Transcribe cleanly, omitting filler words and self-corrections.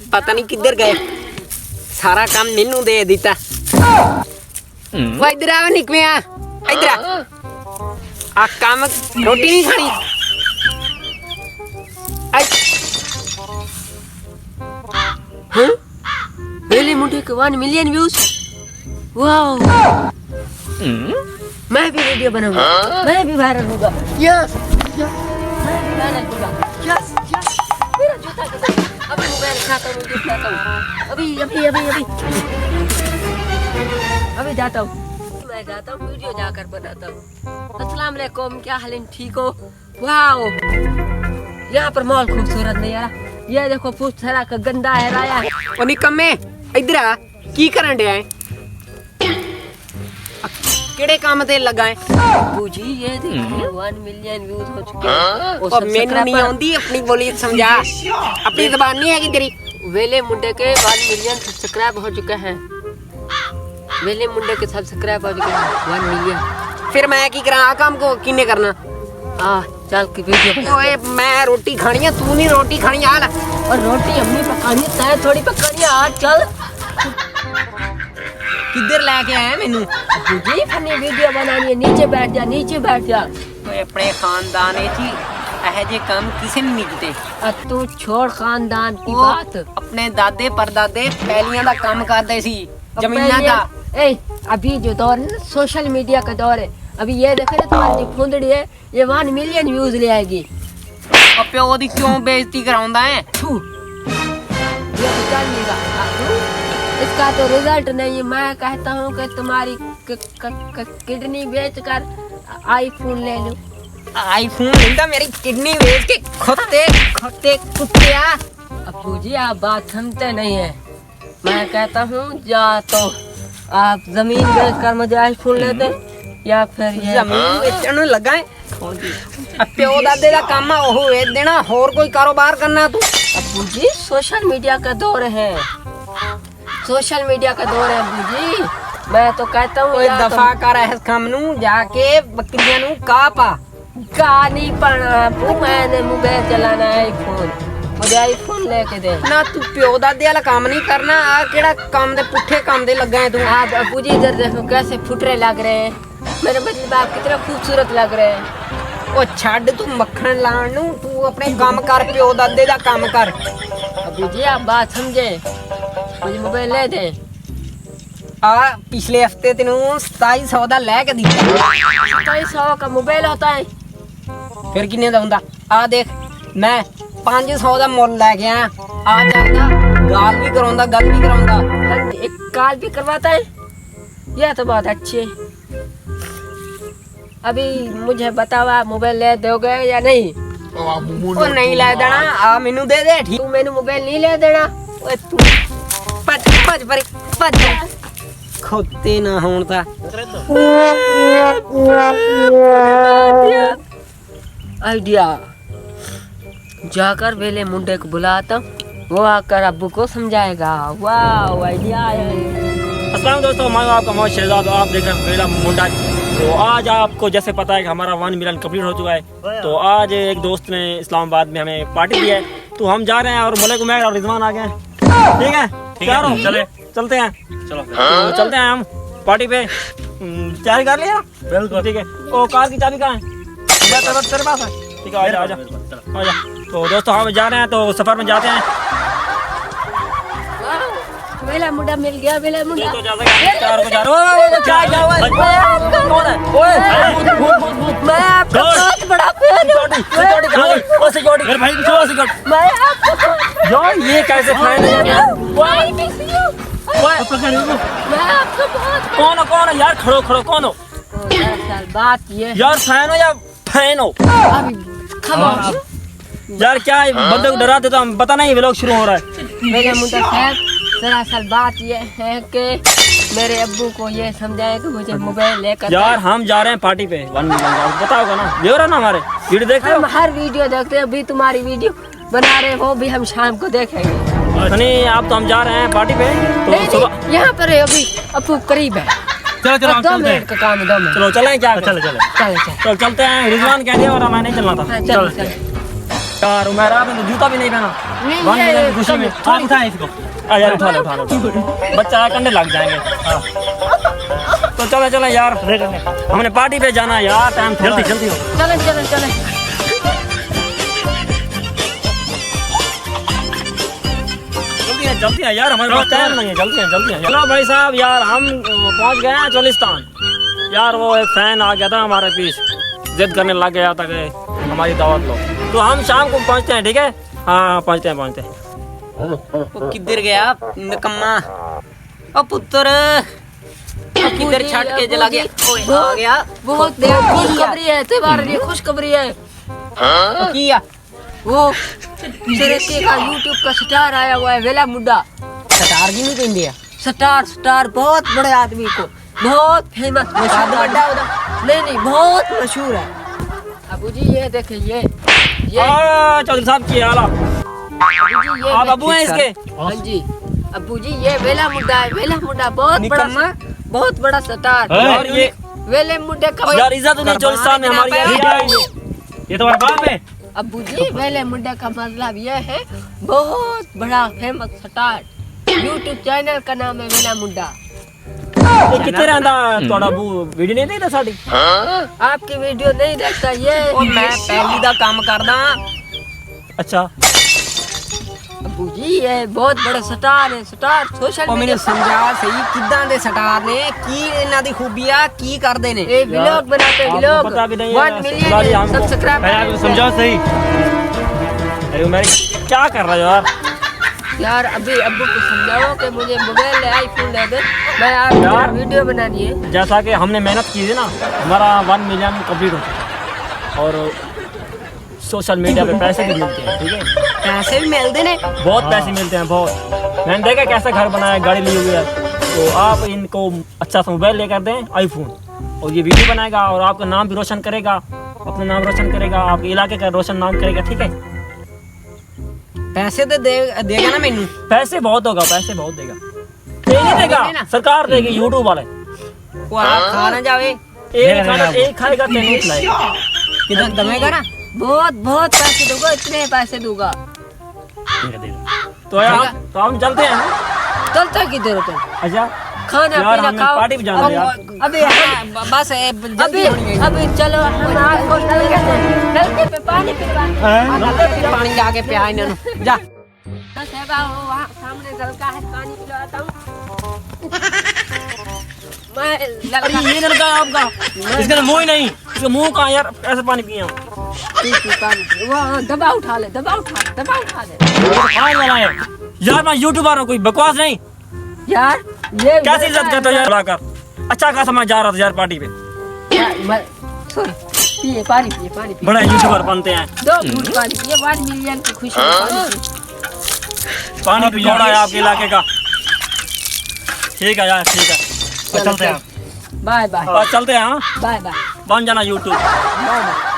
पता नहीं किधर गए, सारा काम मैनू दे दिता। वो इधर आ निकमिया, इधर आ काम रोटी नहीं खानी। हाँ वेले मुंडे के 1 मिलियन व्यूज। वाओ मैं भी वीडियो बनाऊंगा, मैं भी वायरल होगा। यस मैं भी वायरल होगा। यस मेरा जूता अभी मोबाइल खाता हूँ, दिखाता हूँ। अभी जाता हूँ, मैं जाता हूँ वीडियो जाकर बनाता हूँ। अस्सलाम वालेकुम, क्या हाल है, ठीक हो? वाओ यहाँ पर मॉल खूबसूरत नहीं यार। ये देखो पूछरा का गंदा है राया। और निकम्मे इधर आ, की करन दे आए? केड़े काम ते लगाए? बूजी ये देखिए 1 मिलियन व्यूज हो चुके हैं। और मेनू नहीं आउंदी, अपनी बोली समझा, अपनी ज़बान नहीं है कि तेरी। वेले मुंडे के 1 मिलियन सब्सक्राइब हो चुके हैं। वेले मुंडे के सब्सक्राइब हो चुके हैं 1 मिलियन। फिर मैं की करा काम को किन्ने करना? चल की वीडियो बना। ओए मैं रोटी खानी है, तू नहीं रोटी खानी यार। और रोटी अम्मी पकानी, तै थोड़ी पकानी है। चल किधर लेके आया मैनू? जी फनी वीडियो बनानी है, नीचे बैठ जा, नीचे बैठ जा। ओए अपने खानदान जी ऐसे जे काम किसे नहीं मिलते। तू छोड़ खानदान की बात। अपने दादे परदादे पहलियां दा काम करदे सी, जमीनां दा। अभी जो दौर है ना सोशल मीडिया का दौर है। अभी ये देखो ना तुम्हारी जो फुंदड़ी है ये 1 मिलियन व्यूज ले आएगी। और प्यो दी क्यों बेइज्जती कराउंदा है? ये चल लेगा, इसका तो रिजल्ट नहीं है। मैं कहता हूँ कि तुम्हारी किडनी बेचकर आईफोन ले लो। आईफोन लेंदा मेरी किडनी बेच के? खोते कुत्तिया। अब्बू जी आप बात सुनते नहीं है। मैं कहता हूँ या तो आप जमीन बेचकर मुझे आईफोन ले दे, या फिर ये जमीन बेचने लगाए। प्यो दादे का काम है वो बेच देना, और कोई कारोबार करना तू। अब्बू जी सोशल मीडिया का दौर है, सोशल मीडिया का दौर है अब्बू जी। मैं तो कहता हूँ कोई दफा कर है खामनू जाके बकरियां नू का नहीं पड़ना। मैंने मोबाइल चलाना है, आईफोन, मुझे आईफोन लेके दे ना। तू प्यो दादे वाला काम नहीं करना। आ केड़ा काम दे पुठे काम दे लगा है तू? आप अब्बू जी इधर देखो कैसे फुटरे लग रहे हैं। मेरे मतलब आप कितना खूबसूरत लग रहे हैं। ओ छड़ तू मक्खन लाण नू, तू अपने काम कर, प्यो दादे दा काम कर। अब्बू जी आप बात समझे, मुझे मोबाइल ले दे। पिछले हफ्ते तेनू 2700 दा लेके दिता। 2700 का मोबाइल होता है? फिर किन्ने दा हुंदा? देख मैं 500 दा मोल लेके आया। चलदा गाल भी कराउंदा, गल भी कराउंदा। एक गाल भी करवाता है, यह तो बहुत अच्छी है। अभी मुझे बताओ आप मोबाइल ले दोगे या नहीं? ओ नहीं ले देना, मैनू दे दे। ठीक तू मैनू मोबाइल नहीं ले देना। ओए तू भज खोते ना होन ता आइडिया। जाकर वेले मुंडे को बुलाता, वो आकर अब्बू को समझाएगा। वाह आइडिया आया। अस्सलाम दोस्तों, मैं आपका मोहम्मद शहजाद, आप देख रहे हैं वेला मुंडा। तो आज आपको जैसे पता है कि हमारा 1 मिलियन कंप्लीट हो चुका है। तो आज एक दोस्त ने इस्लामाबाद में हमें पार्टी दी है, तो हम जा रहे हैं। और मलिक उमैर और रिजवान आ गए हैं। ठीक है चलते हैं। चलो तो चलते हैं हम पार्टी पे। तैयारी कर लिया? बिल्कुल ठीक है। ओ कार की चाबी कहाँ है? तेरे पास है? ठीक है आजा। तो दोस्तों हम जा रहे हैं, तो सफर में जाते हैं। वेला मुंडा मिल गया, वेला मुंडा। तो मैं आपका बहुत बड़ा फैन हूं। ये कैसे फैन है? कौन हो यार? खड़ो कौन हो? बात ये यार फैन हो या फैन हो? यार क्या बंदे को डरा देता हूँ, पता नहीं व्लॉग शुरू हो रहा है। मेरा मुंडा साहब दरअसल बात ये है कि मेरे अब्बू को ये समझाए कि मुझे मोबाइल लेकर। यार हम जा रहे हैं पार्टी पे 1 मिलियन, बताओगा ना? देख रहा ना हमारे वीडियो देख रहे हो? हम हर वीडियो देखते हैं, अभी तुम्हारी वीडियो बना रहे हो, भी हम शाम को देखेंगे। नहीं आप तो हम जा रहे हैं पार्टी पे, तो सुबह यहाँ पर है अभी अब्बू करीब है। चलो 2 मिनट का काम है, 2 मिनट। चलो चलें क्या? चलते हैं। रिजवान कह दिया और मैं नहीं चलना था। चलो यार उमैर आपने तो जूता भी नहीं पहना। नहीं, 1 मिलियन ये की खुशी में आप उठाएं इसको। यार उठा लो बच्चा है, कंधे लग जाएंगे। हाँ। तो चले चले यार, हमने पार्टी पे जाना है यार, टाइम जल्दी जल्दी हो। चले चले चले। जल्दी है यार, हमारे पास टाइम नहीं है, जल्दी है। चलो भाई साहब यार, हम पहुंच गए हैं चोलिस्तान। यार वो एक फैन आ गया था हमारे पीछे, जिद करने लग गया था कि हमारी दावत लो। तो हम शाम को पहुंचते हैं, ठीक है? हाँ पहुंचते हैं। वो किधर गया निकम्मा? ओ पुत्र किधर छट के चला गया? ओए आ गया। बहुत खुशखबरी है तुम्हारे लिए, खुशखबरी है। किया वो सिरके का यूट्यूब का स्टार आया हुआ है, वेला मुड्डा। सटार जी नहीं कहते हैं। स्टार बहुत बड़े आदमी को, बहुत फेमस। नहीं बहुत मशहूर है। अबू जी ये देखिए, ये चौधरी साहब की आला, अबू जी ये आप अबू हैं इसके? हाँ जी अबू जी, ये वेला मुड्डा है। वेला मुड्डा बहुत बड़ा स्टार। और ये वेले मुड्डे का यार इज्जत नहीं चोलिस्तान में हमारी यार। ये तो हमारे बाप है। अबू जी वेले मुड्डे का मतलब ये है बहुत बड़ा फेमस स्टार। यूट्यूब चैनल का नाम है वेला मुड्डा। ये कितने रहता थोड़ा अबू वीडियो नहीं देखता साड़ी? आपकी वीडियो नहीं देखता ये। और मैं पहली दा काम करदा। अच्छा अबू जी ये बहुत बड़ा स्टार है, स्टार सोशल ਉਹ ਮੈਨੂੰ ਸਮਝਾ ਸਹੀ ਕਿੱਦਾਂ ਦੇ ਸਟਾਰ ਨੇ, ਕੀ ਇਹਨਾਂ ਦੀ ਖੂਬੀ ਆ, ਕੀ ਕਰਦੇ ਨੇ? ये व्लॉग बनाते आपको व्लॉग पता भी नहीं 1 है, मिलियन सारी हम- सब्सक्राइबर। भैया आपको समझाओ सही। अरे मेरी क्या कर रहा है यार? यार अभी अब्बू को समझाओ कि मुझे मोबाइल आईफोन ले दे, मैं आप यार। वीडियो बनानी है। जैसा कि हमने मेहनत की थी ना, हमारा 1 मिलियन कंप्लीट हो चुका और सोशल मीडिया पे पैसे भी मिलते हैं, ठीक है? ਪੈਸੇ ਵੀ ਮਿਲਦੇ ਨੇ। बहुत पैसे मिलते हैं, बहुत। मैंने देखा कैसे घर बनाया, गाड़ी ली हुई है। तो आप इनको अच्छा सा मोबाइल लेकर दें, आईफोन, और ये वीडियो बनाएगा और आपका नाम भी रोशन करेगा, अपना नाम रोशन करेगा, आपके इलाके का रोशन नाम करेगा, ठीक है? ਪੈਸੇ ਤੇ ਦੇਗਾ ਨਾ ਮੈਨੂੰ। पैसे बहुत होगा, पैसे बहुत देगा। ये नहीं देगा, सरकार देगी, यूट्यूब वाले। ਉਹ ਆ ਖਾ ਨਾ ਜਾਵੇ। एक खाएगा तो नहीं खिलाएगा। ਕਿਦਾਂ ਦਵੇਗਾ ਨਾ? बहुत पैसे दूंगा, इतने पैसे दूंगा। तो यार तो हम चलते हैं। चलता किधर हो तुम? अच्छा खाना यार, पीना हमें खाओ। पार्टी पे जाना है यार। अभी ਬਸ ਇਹ अभी ਜਲਦੀ ਹੋਣੀ ਹੈ। अभी चलो हम आपको नलके पे पानी पिलवा। ਪਾਣੀ ਲਾ ਕੇ ਪਿਆ ਇਹਨਾਂ ਨੂੰ ਜਾ। सेवा हो, वहाँ सामने नलका है, पानी पिलवाता हूँ। मैं अरे ये नलका है आपका? इसका तो मुंह ही नहीं, इसका मुंह कहाँ यार? ऐसे पानी पिए हम। वो दबा उठा ले, दबा उठा ले, दबा उठा ले। खाने वाला है यार, मैं यूट्यूबर हूँ, कोई बकवास नहीं। यार ये कैसी इज्जत करते हो यार बुलाकर? अच्छा खासा मैं जा रहा था यार पार्टी पे। सॉरी, पिए पानी, पिए पानी, पिए। बड़ा यूट्यूबर बनते हैं। 2 घूंट पानी पिए, 1 मिलियन की खुशी में पानी पिए। पानी भी जोड़ा है आपके इलाके का। ठीक है यार, ठीक है, चलते हैं। बाय बाय और चलते हैं। हाँ बाय बाय बन जाना यूट्यूब। Bye bye.